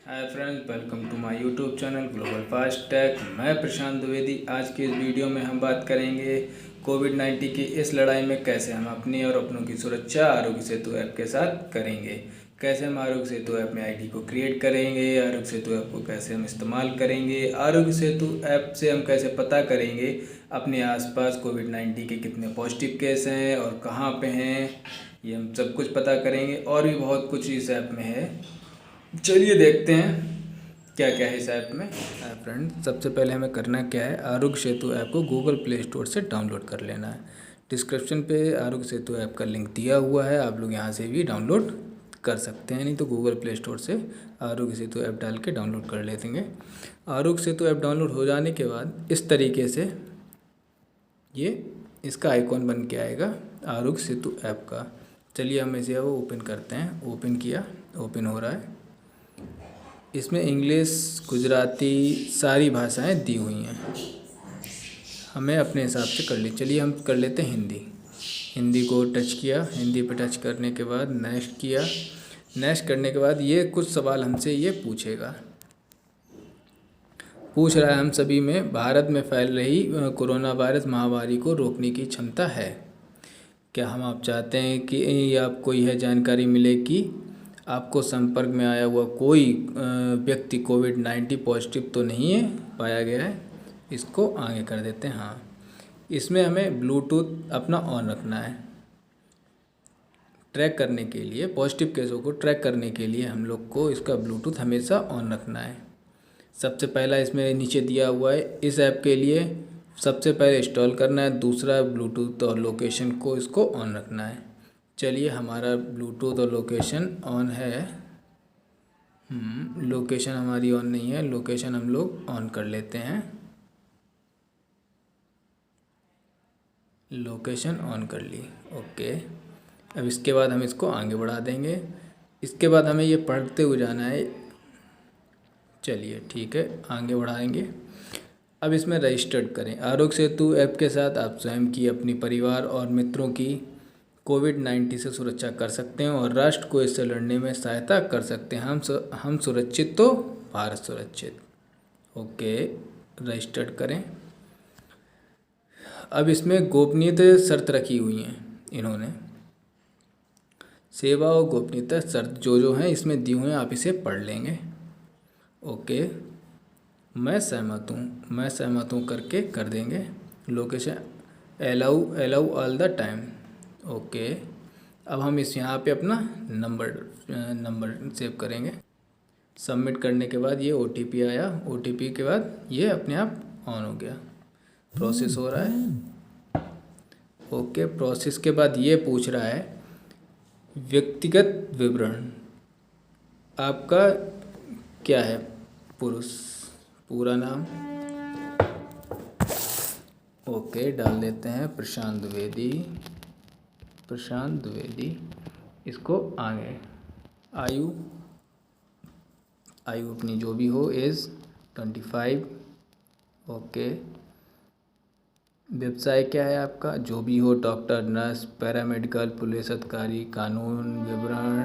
Hi friends, welcome to my YouTube channel global fast tech. मैं प्रशांत द्विवेदी। आज की इस वीडियो में हम बात करेंगे कोविड-19 की इस लड़ाई में कैसे हम अपनी और अपनों की सुरक्षा आरोग्य सेतु ऐप के साथ करेंगे। कैसे हम आरोग्य सेतु ऐप में आईडी को क्रिएट करेंगे, आरोग्य सेतु ऐप को कैसे हम इस्तेमाल करेंगे, आरोग्य सेतु ऐप से हम कैसे पता करेंगे अपने आसपास कोविड-19 के कितने पॉजिटिव केस हैं और कहाँ पे हैं, ये हम सब कुछ पता करेंगे। और भी बहुत कुछ इस ऐप में है, चलिए देखते हैं क्या क्या है इस ऐप में। फ्रेंड, सबसे पहले हमें करना क्या है, आरोग्य सेतु ऐप को गूगल प्ले स्टोर से डाउनलोड कर लेना है। डिस्क्रिप्शन पे आरोग्य सेतु ऐप का लिंक दिया हुआ है, आप लोग यहाँ से भी डाउनलोड कर सकते हैं, नहीं तो गूगल प्ले स्टोर से आरोग्य सेतु ऐप डाल के डाउनलोड कर लेंगे। आरोग्य सेतु ऐप डाउनलोड हो जाने के बाद इस तरीके से ये इसका आइकॉन बन के आएगा आरोग्य सेतु ऐप का। चलिए हम इसे अब ओपन करते हैं। ओपन किया, ओपन हो रहा है। इसमें इंग्लिश, गुजराती सारी भाषाएं दी हुई हैं, हमें अपने हिसाब से कर ली। चलिए हम कर लेते हैं हिंदी। हिंदी को टच किया, हिंदी पे टच करने के बाद नेक्स्ट किया। नेक्स्ट करने के बाद ये कुछ सवाल हमसे ये पूछ रहा है, हम सभी में भारत में फैल रही कोरोना वायरस महामारी को रोकने की क्षमता है क्या। हम आप चाहते हैं कि आपको यह जानकारी मिले कि आपको संपर्क में आया हुआ कोई व्यक्ति कोविड-19 पॉजिटिव तो नहीं है, पाया गया है। इसको आगे कर देते हैं। हाँ, इसमें हमें ब्लूटूथ अपना ऑन रखना है। ट्रैक करने के लिए, पॉजिटिव केसों को ट्रैक करने के लिए हम लोग को इसका ब्लूटूथ हमेशा ऑन रखना है। सबसे पहला इसमें नीचे दिया हुआ है, इस ऐप के लिए सबसे पहले इंस्टॉल करना है। दूसरा, ब्लूटूथ और लोकेशन को इसको ऑन रखना है। चलिए, हमारा ब्लूटूथ और लोकेशन ऑन है। लोकेशन हमारी ऑन नहीं है, लोकेशन हम लोग ऑन कर लेते हैं। लोकेशन ऑन कर ली, ओके। अब इसके बाद हम इसको आगे बढ़ा देंगे। इसके बाद हमें ये पढ़ते हुए जाना है। चलिए ठीक है, आगे बढ़ाएंगे। अब इसमें रजिस्टर्ड करें। आरोग्य सेतु ऐप के साथ आप स्वयं की, अपनी परिवार और मित्रों की कोविड-19 से सुरक्षा कर सकते हैं और राष्ट्र को इससे लड़ने में सहायता कर सकते हैं। हम सुरक्षित तो भारत सुरक्षित। ओके, रजिस्टर्ड करें। अब इसमें गोपनीयता शर्त रखी हुई हैं इन्होंने। सेवा और गोपनीयता शर्त जो हैं इसमें दी हुई हैं, आप इसे पढ़ लेंगे। ओके, मैं सहमत हूँ करके कर देंगे। Location allow all the time. Okay, अब हम इस यहाँ पे अपना नंबर सेव करेंगे। सबमिट करने के बाद ये OTP आया। OTP के बाद ये अपने आप ऑन हो गया, प्रोसेस हो रहा है। ओके, प्रोसेस के बाद ये पूछ रहा है व्यक्तिगत विवरण। आपका क्या है, पूरा नाम। ओके, डाल देते हैं प्रशांत द्विवेदी। इसको आगे, आयु अपनी जो भी हो, एज 25। ओके, व्यवसाय क्या है आपका, जो भी हो, डॉक्टर, नर्स, पैरामेडिकल, पुलिस अधिकारी, कानून विवरण,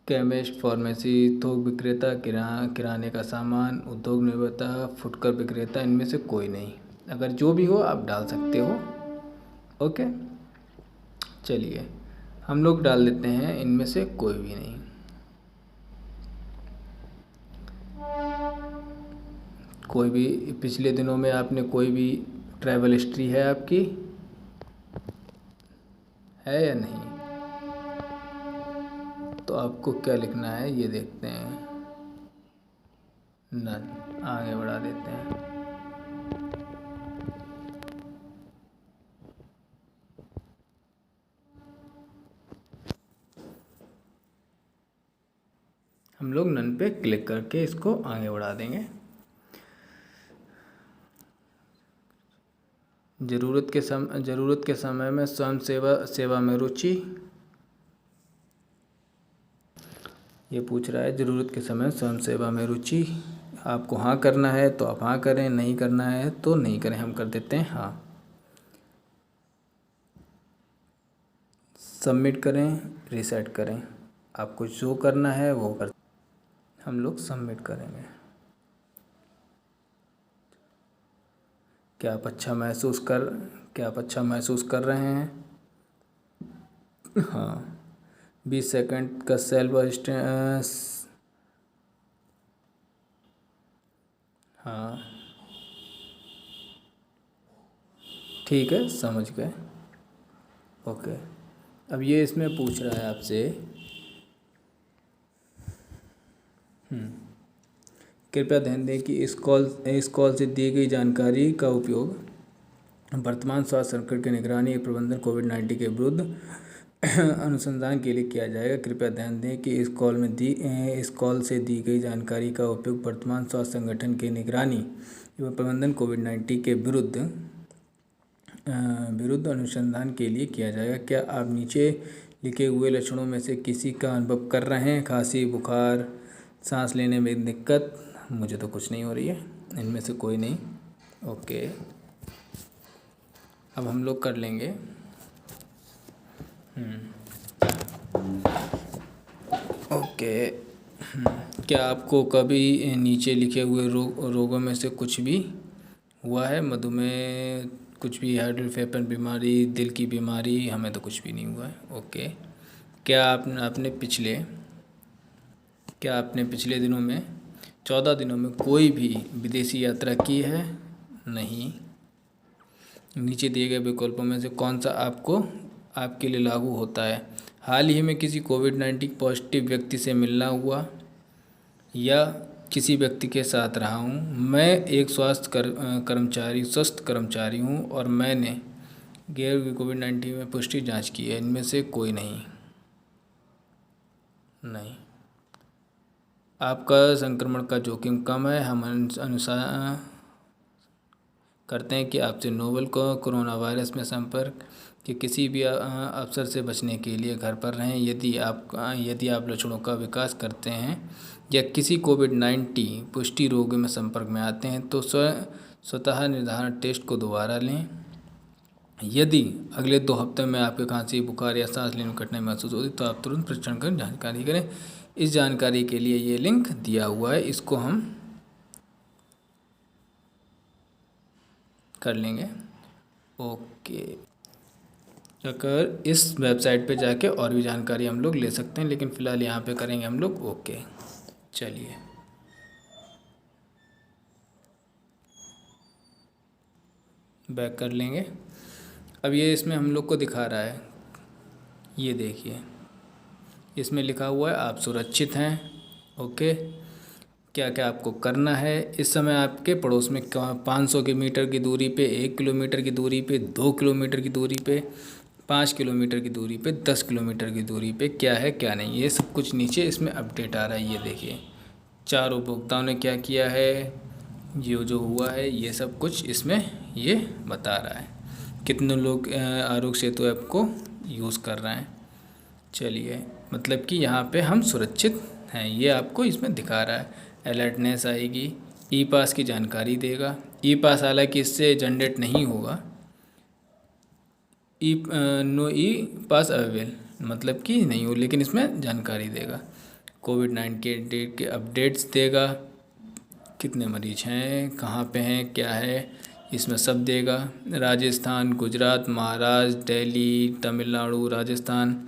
केमिस्ट, फार्मेसी, थोक विक्रेता, किराने का सामान, उद्योग निर्माता, फुटकर विक्रेता, इनमें से कोई नहीं। अगर जो भी हो आप डाल सकते हो। ओके, चलिए हम लोग डाल देते हैं इनमें से कोई भी नहीं। कोई भी पिछले दिनों में आपने कोई भी ट्रैवल हिस्ट्री है आपकी, है या नहीं, तो आपको क्या लिखना है ये देखते हैं। नन, आगे बढ़ा देते हैं। हम लोग नन पे क्लिक करके इसको आगे बढ़ा देंगे। ज़रूरत के समय में स्वयं सेवा में रुचि। ये पूछ रहा है ज़रूरत के समय स्वयं सेवा में रुचि। आपको हाँ करना है तो आप हाँ करें, नहीं करना है तो नहीं करें। हम कर देते हैं हाँ। सबमिट करें, रीसेट करें। आपको जो करना है वो कर। हम लोग सबमिट करेंगे। क्या आप अच्छा महसूस कर रहे हैं? हाँ, 20 सेकंड का सेल्फ असिस्टेंस। हाँ ठीक है, समझ गए। ओके, अब ये इसमें पूछ रहा है आपसे, कृपया ध्यान दें कि इस कॉल से दी गई जानकारी का उपयोग वर्तमान स्वास्थ्य संकट की निगरानी और प्रबंधन कोविड-19 के विरुद्ध अनुसंधान के लिए किया जाएगा। कृपया ध्यान दें कि इस कॉल से दी गई जानकारी का उपयोग वर्तमान स्वास्थ्य संगठन के निगरानी एवं प्रबंधन कोविड-19 के विरुद्ध अनुसंधान के लिए किया जाएगा। क्या आप नीचे लिखे हुए लक्षणों में से किसी का अनुभव कर रहे हैं? खांसी, बुखार, सांस लेने में दिक्कत? मुझे तो कुछ नहीं हो रही है, इनमें से कोई नहीं। ओके, अब हम लोग कर लेंगे। ओके, क्या आपको कभी नीचे लिखे हुए रोगों में से कुछ भी हुआ है? मधुमेह, कुछ भी, हार्ट बीमारी, दिल की बीमारी? हमें तो कुछ भी नहीं हुआ है। ओके, क्या आपने पिछले 14 दिनों में कोई भी विदेशी यात्रा की है? नहीं। नीचे दिए गए विकल्पों में से कौन सा आपके लिए लागू होता है? हाल ही में किसी कोविड-19 पॉजिटिव व्यक्ति से मिलना हुआ या किसी व्यक्ति के साथ रहा हूँ। मैं एक स्वस्थ कर्मचारी हूँ और मैंने गैर कोविड-19 में पुष्टि जांच की है। इनमें से कोई नहीं। आपका संक्रमण का जोखिम कम है। हम अनुसार करते हैं कि आपसे नोवेल कोरोना वायरस में संपर्क के किसी भी अवसर से बचने के लिए घर पर रहें। यदि आप लक्षणों का विकास करते हैं या किसी कोविड-19 पुष्टि रोगी में संपर्क में आते हैं तो स्वतः निर्धारण टेस्ट को दोबारा लें। यदि अगले 2 हफ्ते में आपके खांसी, बुखार या सांस लेने में कठिनाई महसूस होती तो आप तुरंत परीक्षण कर जानकारी करें। इस जानकारी के लिए ये लिंक दिया हुआ है, इसको हम कर लेंगे। ओके, अगर इस वेबसाइट पे जाके और भी जानकारी हम लोग ले सकते हैं, लेकिन फ़िलहाल यहाँ पे करेंगे हम लोग। ओके, चलिए बैक कर लेंगे। अब ये इसमें हम लोग को दिखा रहा है, ये देखिए, इसमें लिखा हुआ है आप सुरक्षित हैं। ओके, क्या क्या आपको करना है? इस समय आपके पड़ोस में 500 मीटर की दूरी पे, 1 किलोमीटर की दूरी पे, 2 किलोमीटर की दूरी पे, 5 किलोमीटर की दूरी पे, 10 किलोमीटर की दूरी पे क्या है क्या नहीं, ये सब कुछ नीचे इसमें अपडेट आ रहा है। ये देखिए, 4 उपभोक्ताओं ने क्या किया है, जो हुआ है, ये सब कुछ इसमें ये बता रहा है। कितने लोग आरोग्य सेतु ऐप को यूज़ कर रहे हैं। चलिए, मतलब कि यहाँ पे हम सुरक्षित हैं, ये आपको इसमें दिखा रहा है। अलर्टनेस आएगी, ई पास की जानकारी देगा। ई पास हालांकि इससे जनरेट नहीं होगा। नो ई पास अवेलेबल, मतलब कि नहीं हो, लेकिन इसमें जानकारी देगा। कोविड-19 के अपडेट्स देगा, कितने मरीज हैं, कहाँ पे हैं, क्या है, इसमें सब देगा। राजस्थान, गुजरात, महाराष्ट्र, दिल्ली, तमिलनाडु, राजस्थान,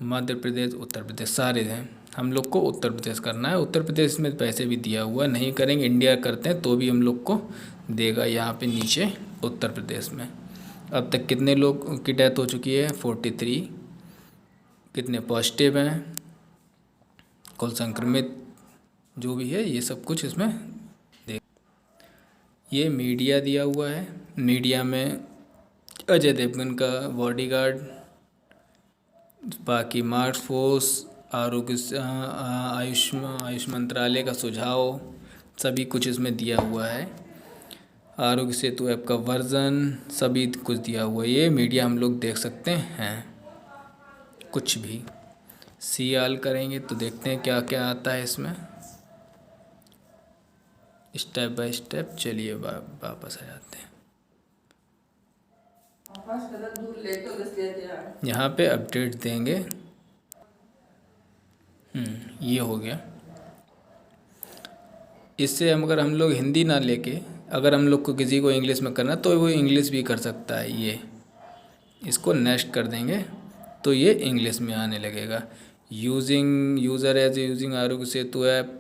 मध्य प्रदेश, उत्तर प्रदेश सारे हैं। हम लोग को उत्तर प्रदेश करना है। उत्तर प्रदेश में पैसे भी दिया हुआ, नहीं करेंगे इंडिया करते हैं तो भी हम लोग को देगा यहाँ पे नीचे उत्तर प्रदेश में। अब तक कितने लोग की डेथ हो चुकी है? 43। कितने पॉजिटिव हैं, कुल संक्रमित जो भी है, ये सब कुछ इसमें देख। ये मीडिया दिया हुआ है। मीडिया में अजय देवगन का बॉडीगार्ड, बाकी मार्स फोर्स, आयुष मंत्रालय का सुझाव, सभी कुछ इसमें दिया हुआ है। आरोग्य सेतु ऐप का वर्जन, सभी कुछ दिया हुआ है। ये मीडिया हम लोग देख सकते हैं। कुछ भी सी आल करेंगे तो देखते हैं क्या क्या आता है इसमें, स्टेप बाय स्टेप। चलिए वापस आ जाते हैं। यहाँ पे अपडेट देंगे। ये हो गया। इससे अगर हम लोग हिंदी ना लेके अगर हम लोग को किसी को इंग्लिश में करना तो वो इंग्लिश भी कर सकता है। ये इसको नेक्स्ट कर देंगे तो ये इंग्लिश में आने लगेगा। User as using Aarogya Setu app,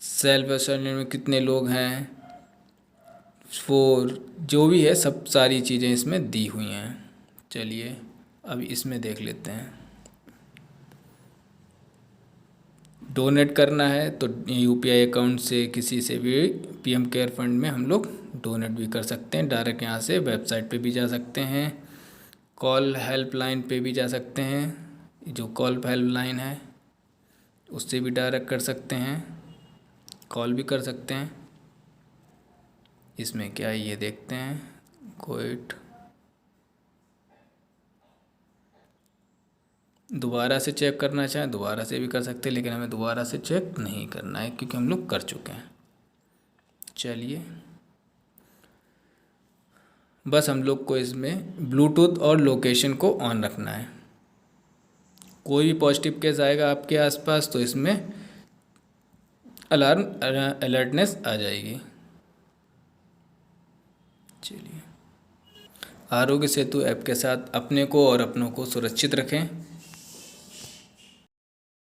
self assessment में कितने लोग हैं, फोर जो भी है सब सारी चीज़ें इसमें दी हुई हैं। चलिए अब इसमें देख लेते हैं। डोनेट करना है तो यूपीआई अकाउंट से किसी से भी पीएम केयर फंड में हम लोग डोनेट भी कर सकते हैं। डायरेक्ट यहाँ से वेबसाइट पे भी जा सकते हैं, कॉल हेल्पलाइन पे भी जा सकते हैं। जो कॉल हेल्पलाइन है उससे भी डायरेक्ट कर सकते हैं, कॉल भी कर सकते हैं। इसमें क्या है ये देखते हैं। कोविड दोबारा से चेक करना चाहें दोबारा से भी कर सकते हैं, लेकिन हमें दोबारा से चेक नहीं करना है क्योंकि हम लोग कर चुके हैं। चलिए बस हम लोग को इसमें ब्लूटूथ और लोकेशन को ऑन रखना है। कोई भी पॉजिटिव केस आएगा आपके आसपास तो इसमें अलार्म अलर्टनेस आ जाएगी। चलिए आरोग्य सेतु ऐप के साथ अपने को और अपनों को सुरक्षित रखें।